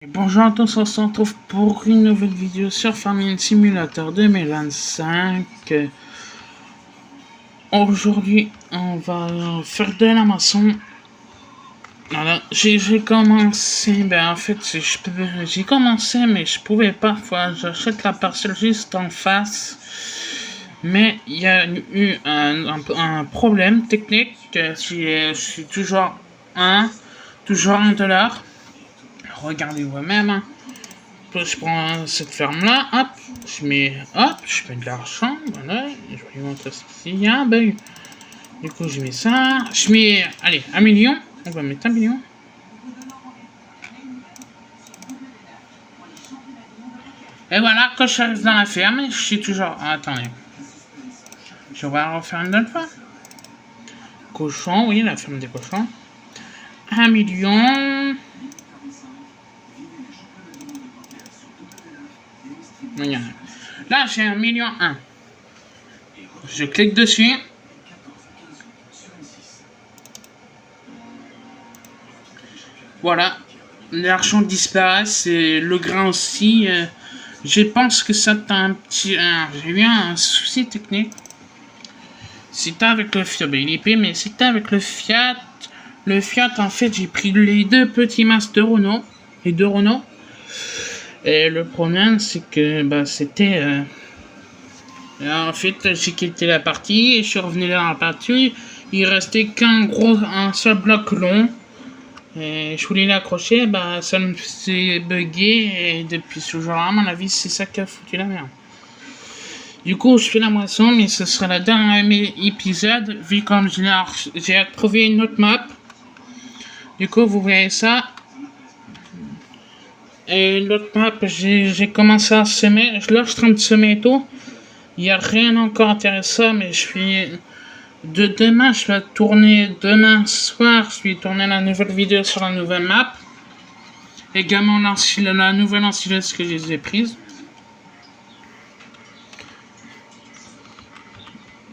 Bonjour à tous, on se retrouve pour une nouvelle vidéo sur Farming Simulator 2025. Aujourd'hui, on va faire de la maçon. Voilà, j'ai commencé, en fait, j'ai commencé, mais je pouvais pas. J'achète la parcelle juste en face. Mais il y a eu un problème technique. Je suis toujours $1. Regardez vous-même. Hein. Je prends cette ferme là, hop, je mets de l'argent, voilà, je vais vous montrer s'il y a un bug. Du coup, je mets ça, je mets, allez, 1 million, on va mettre 1 million. Et voilà, quand je arrive dans la ferme, je suis toujours, attendez, je vais refaire une autre fois. Cochon, oui, la ferme des cochons. 1 million. Là, j'ai 1 million 1. Je clique dessus. Voilà, l'argent disparaît, c'est le grain aussi. Je pense que ça t'a un petit... j'ai eu un souci technique. C'était avec le Fiat, il est payé, mais c'était avec le Fiat. Le Fiat, en fait, j'ai pris les deux petits masses de Renault. Les deux Renault. Et le problème, c'est que c'était... en fait, j'ai quitté la partie et je suis revenu dans la partie. Il restait un seul bloc long. Et je voulais l'accrocher, ça me faisait bugger. Et depuis ce jour-là, à mon avis, c'est ça qui a foutu la merde. Du coup, je fais la moisson, mais ce sera le dernier épisode, vu comme j'ai trouvé une autre map. Du coup, vous voyez ça. Et l'autre map, j'ai commencé à semer. Là, je suis en train de semer et tout. Il n'y a rien encore intéressant, mais demain, je vais tourner, demain soir, je vais tourner la nouvelle vidéo sur la nouvelle map. Également la nouvelle ensileuse que j'ai prise.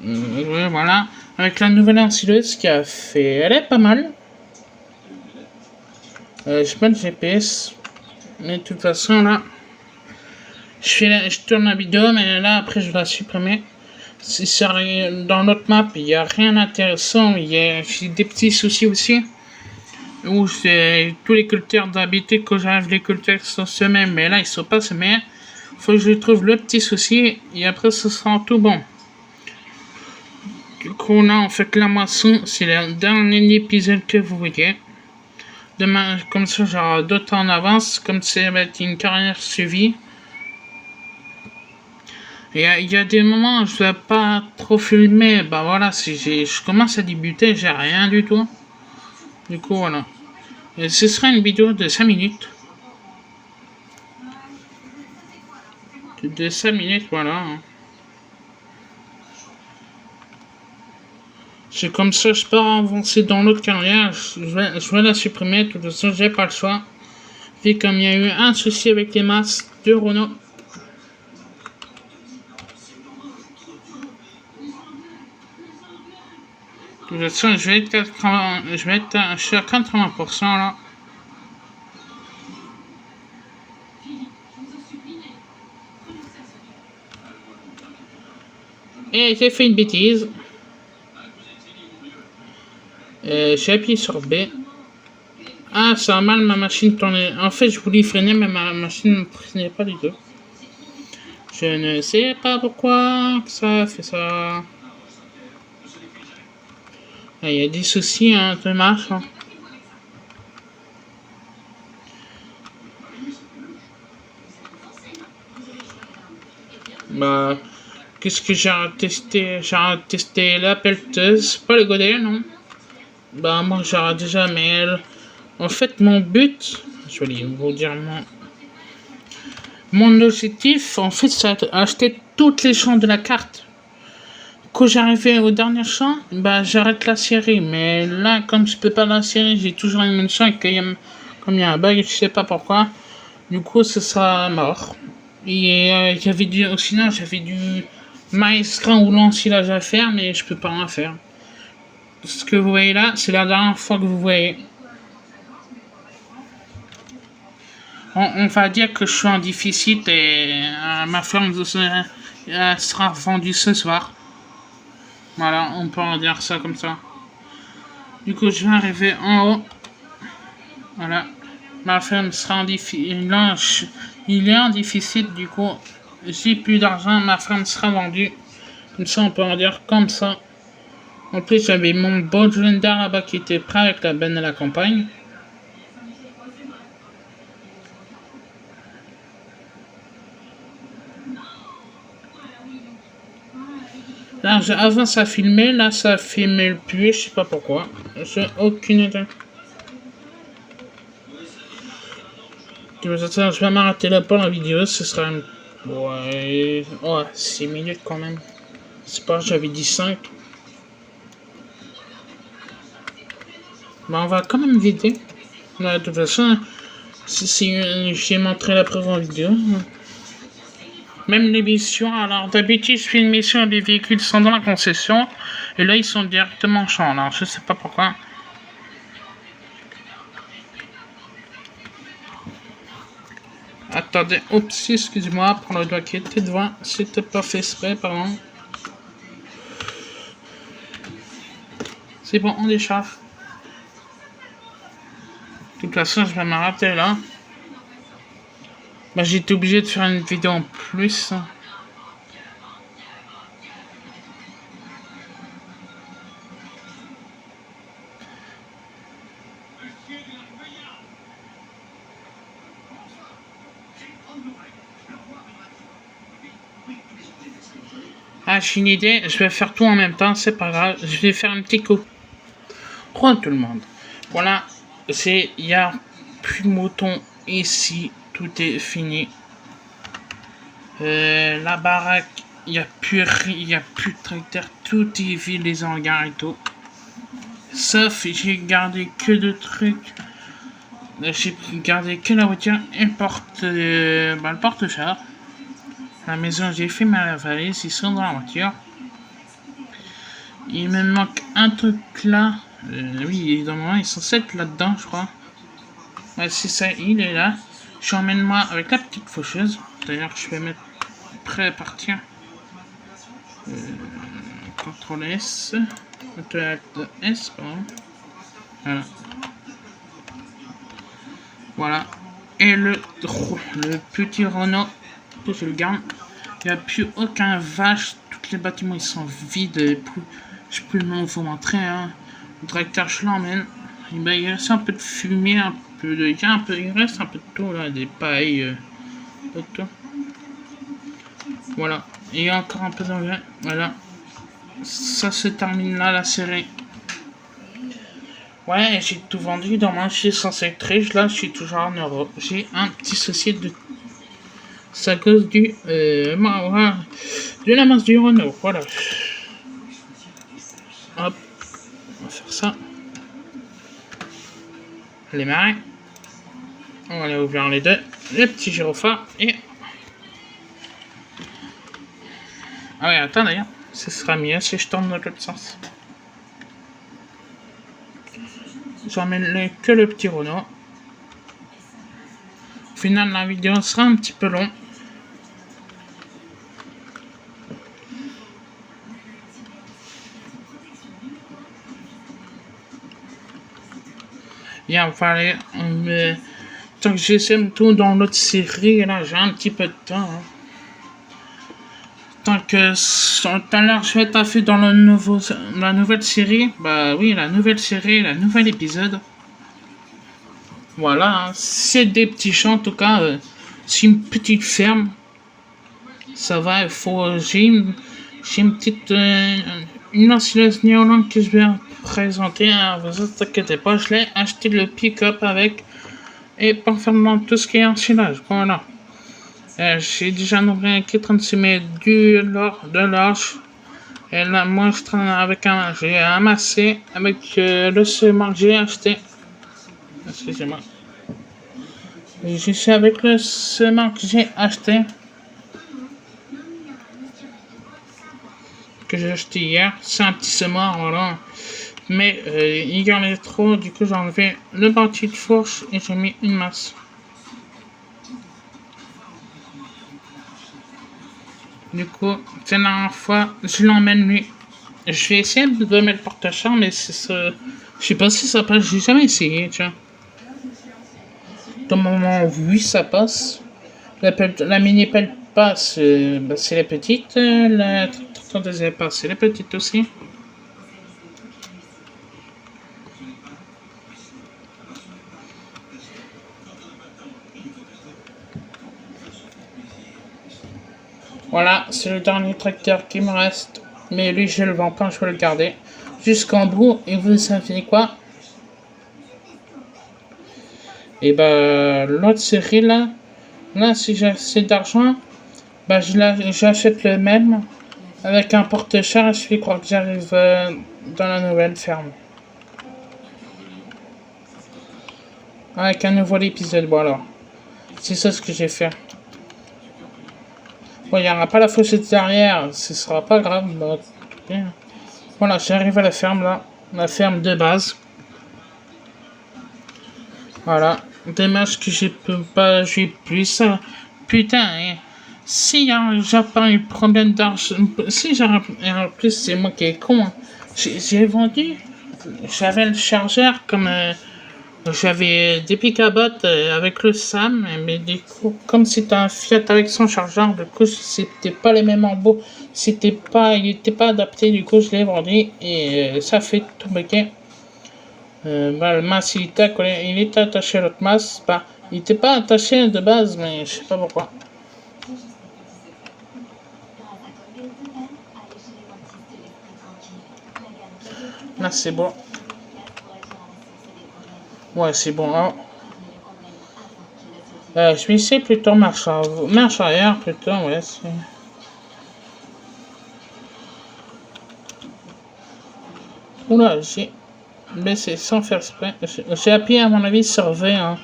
Voilà, avec la nouvelle ensileuse qui a fait, elle est pas mal. J'ai pas de GPS, mais de toute façon là, je tourne la vidéo, mais là après je vais la supprimer. Dans l'autre map, il n'y a rien d'intéressant, il y a des petits soucis aussi. Où c'est tous les culteurs d'habitude que j'arrive, les culteurs sont semés, mais là ils sont pas semés. Faut que je trouve le petit souci et après ce sera tout bon. Du coup là on fait la moisson, c'est le dernier épisode que vous voyez. Demain, comme ça j'aurai d'autres en avance, comme ça va être une carrière suivie. Il y a des moments où je ne vais pas trop filmer, voilà, si je commence à débuter, j'ai rien du tout. Du coup voilà. Et ce sera une vidéo de 5 minutes. De 5 minutes, voilà. C'est comme ça, je pars avancer dans l'autre carrière, je vais la supprimer, de toute façon j'ai pas le choix. Vu comme il y a eu un souci avec les masses de Renault. De toute façon, je suis à 80% là. Et j'ai fait une bêtise. J'ai appuyé sur B. Ah, ça a mal, ma machine tournait. En fait, je voulais freiner, mais ma machine ne freinait pas du tout. Je ne sais pas pourquoi ça fait ça. Il y a des soucis de marche. Hein. Qu'est-ce que j'ai testé? J'ai testé la pelleteuse, pas le godet, non. Moi j'ai déjà, mais en fait, mon but, je vais vous dire mon objectif, en fait, c'est d'acheter toutes les champs de la carte. Quand j'arrivais au dernier champ, j'arrête la série. Mais là, comme je peux pas la série, j'ai toujours une munition et comme il y a un bug, je sais pas pourquoi. Du coup, ce sera mort. Et sinon, j'avais du maïs grain ou l'ensilage à faire, mais je peux pas en faire. Ce que vous voyez là, c'est la dernière fois que vous voyez. On va dire que je suis en déficit et ma ferme sera vendue ce soir. Voilà, on peut en dire ça comme ça. Du coup, je vais arriver en haut. Voilà. Ma ferme sera en déficit. Il est en déficit, du coup, j'ai plus d'argent, ma ferme sera vendue. Comme ça, on peut en dire comme ça. En plus, j'avais mon bon légendaire là-bas qui était prêt avec la benne à la campagne. Là, avant ça filmait, là ça filmait plus, je sais pas pourquoi. J'ai aucune idée. Je vais m'arrêter là pour la vidéo, ce sera ouais, 6 minutes quand même. C'est pas, j'avais dit 5. Mais on va quand même vider. Ouais, de toute façon, j'ai montré la preuve en vidéo. Même les missions, alors d'habitude je fais une mission, les véhicules sont dans la concession. Et là ils sont directement en champ, alors je sais pas pourquoi. Attendez, oups, excusez-moi, pour le doigt qui était devant, c'était pas fait exprès, pardon. C'est bon, on décharge. De toute façon, je vais m'arrêter là. Bah, j'étais obligé de faire une vidéo en plus. Ah, j'ai une idée, je vais faire tout en même temps, c'est pas grave, je vais faire un petit coup. Bonjour tout le monde. Voilà, il y a plus de moutons ici, tout est fini. La baraque, il y a plus de tracteur, tout est vide, les hangars et tout. Sauf, j'ai gardé que deux trucs. J'ai gardé que la voiture et le porte-char. À la maison, j'ai fait ma valise, ils sont dans la voiture. Il me manque un truc là. Oui, évidemment, ils sont 7 là-dedans, je crois. Ouais, c'est ça, il est là. J'emmène-moi avec la petite faucheuse. D'ailleurs, je vais mettre prêt à partir. CTRL S. CTRL S, pardon. Voilà. Voilà. Et le petit Renault, que je le garde. Il n'y a plus aucun vache. Tous les bâtiments, ils sont vides. Je peux vous montrer. Hein. Le tracteur, je l'emmène. Ben, il reste un peu de fumée, il reste un peu de tout là, des pailles, un peu de tout. Voilà, et il y a encore un peu d'engrais. Voilà, ça se termine là la série. Ouais, j'ai tout vendu dans ma chez censé triche. Là, je suis toujours en euros. J'ai un petit souci de. C'est à cause de la masse du Renault. Voilà. Hop, on va faire ça. Les marais. On va aller ouvrir les deux. Les petits gyrophares et. Ah ouais, attends d'ailleurs. Ce sera mieux si je tourne dans l'autre sens. J'emmène que le petit Renault. Au final, la vidéo sera un petit peu longue. Et on va aller. Tant que j'essaie tout dans l'autre série, là, j'ai un petit peu de temps. Hein. Tant que tout à l'heure je vais taffer dans la nouvelle série. Bah oui, la nouvelle série, la nouvel épisode. Voilà, hein. C'est des petits champs en tout cas. C'est une petite ferme. Ça va, il faut. J'ai une petite. Une oscilleuse néolante que je vais présenter. Hein, vous inquiétez pas, je l'ai acheté le pick-up avec. Et pour faire tout ce qui est ensilage. Voilà. J'ai déjà nombré un kit 36 mètres de large. Et là, moi, je traîne avec j'ai amassé avec le ciment que j'ai acheté. Excusez-moi. Je suis avec le ciment que j'ai acheté. Que j'ai acheté hier. C'est un petit ciment, voilà. Mais il y en avait trop, du coup j'ai enlevé le bâti de fourche et j'ai mis une masse. Du coup, la dernière fois, je l'emmène lui. Je vais essayer de mettre le porte-char, mais c'est ça. Je sais pas si ça passe, j'ai jamais essayé, tiens. Au moment où oui, ça passe. La mini pelle passe, c'est la petite. La tracteur passe, c'est la petite aussi. Voilà, c'est le dernier tracteur qui me reste. Mais lui, je le vends pas, je vais le garder. Jusqu'en bout, et vous savez quoi? Et bah, l'autre série là, si j'ai assez d'argent, bah, j'achète le même avec un porte-char et je fais croire que j'arrive dans la nouvelle ferme. Avec un nouveau épisode, voilà. C'est ça ce que j'ai fait. Bon, il n'y aura pas la fossette derrière, ce sera pas grave. Bah, bien. Voilà, j'arrive à la ferme là, la ferme de base. Voilà, dommage que j'ai plus ça. Putain, hein. Si j'ai pas eu problème d'argent, si j'ai en plus c'est moi qui est con. Hein. J'ai vendu, j'avais le chargeur comme j'avais des picabottes avec le SAM, mais du coup, comme c'était un Fiat avec son chargeur, du coup, c'était pas les mêmes embouts, il était pas adapté, du coup, je l'ai vendu et ça fait tout bugger. Bah, le masque, il était attaché à l'autre masque, bah, il était pas attaché de base, mais je sais pas pourquoi. Là, c'est bon. Ouais, c'est bon, là. Je vais essayer plutôt marche arrière, plutôt, ouais, c'est... Oula, j'ai baissé sans faire exprès. J'ai appuyé, à mon avis, sur V, hein.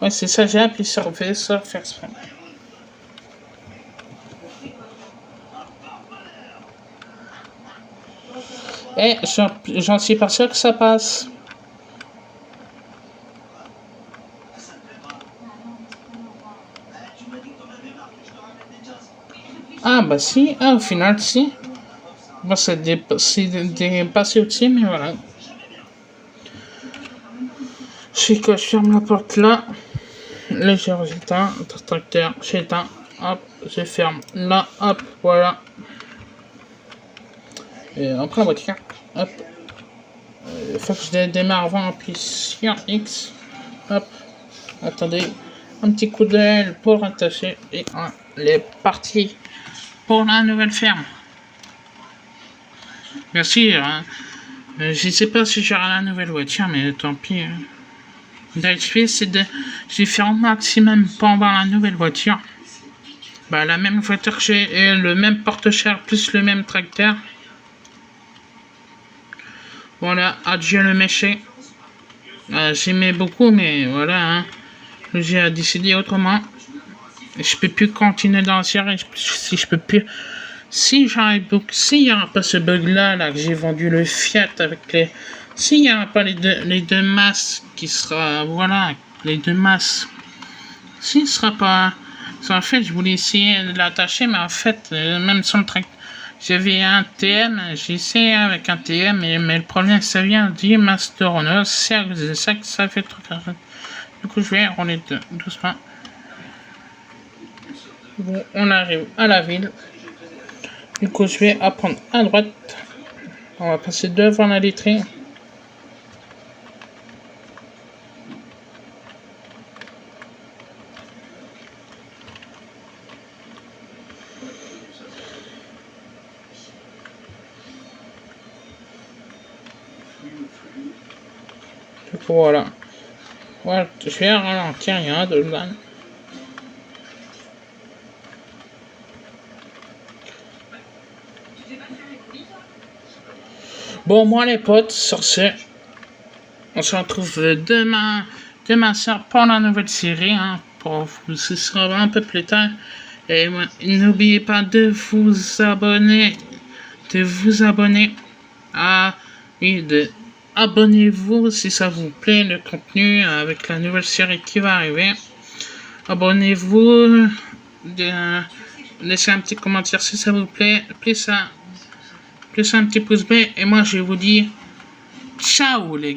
Ouais, c'est ça, j'ai appuyé sur V sans faire exprès. Et j'en suis pas sûr que ça passe. Ah bah si, ah, au final si. Bon, c'est dépassé au-dessus, mais voilà. Je sais que je ferme la porte là. Léger j'éteins, tracteur, j'éteins, hop, je ferme là, hop, voilà. Et on prend la voiture, hop. Il faut que je démarre avant, puis sur X, hop. Attendez, un petit coup d'aile pour attacher et on est parti pour la nouvelle ferme. Bien sûr, hein. Je sais pas si j'aurai la nouvelle voiture, mais tant pis. Hein. C'est de faire au maximum pendant la nouvelle voiture. Bah, la même voiture que j'ai et le même porte-char plus le même tracteur. Voilà, adieu le méché. J'aimais beaucoup, mais voilà, hein. J'ai décidé autrement. Je peux plus continuer dans la série. Si je peux plus. Si j'arrive, s'il n'y aura pas ce bug-là, là, que j'ai vendu le Fiat avec les. S'il n'y aura pas les deux masses qui sera. Voilà, les deux masses. S'il ne sera pas. En fait, je voulais essayer de l'attacher, mais en fait, même sans le tracteur. J'avais un TM, j'ai essayé avec un TM, mais le problème, ça vient du Master Honor. C'est à cause de ça que ça fait trop tard. Du coup, je vais rouler doucement. Bon, on arrive à la ville. Du coup, je vais apprendre à droite. On va passer devant la laiterie. Du coup, voilà. Voilà, je vais ralentir, il y a un de ban. Bon, moi les potes, sur ce, on se retrouve demain soir pour la nouvelle série, hein, ce sera un peu plus tard. Et n'oubliez pas de vous abonner, abonnez-vous si ça vous plaît le contenu avec la nouvelle série qui va arriver. Abonnez-vous, laissez un petit commentaire si ça vous plaît. Laissez un petit pouce bleu. Et moi, je vais vous dire ciao, les gars.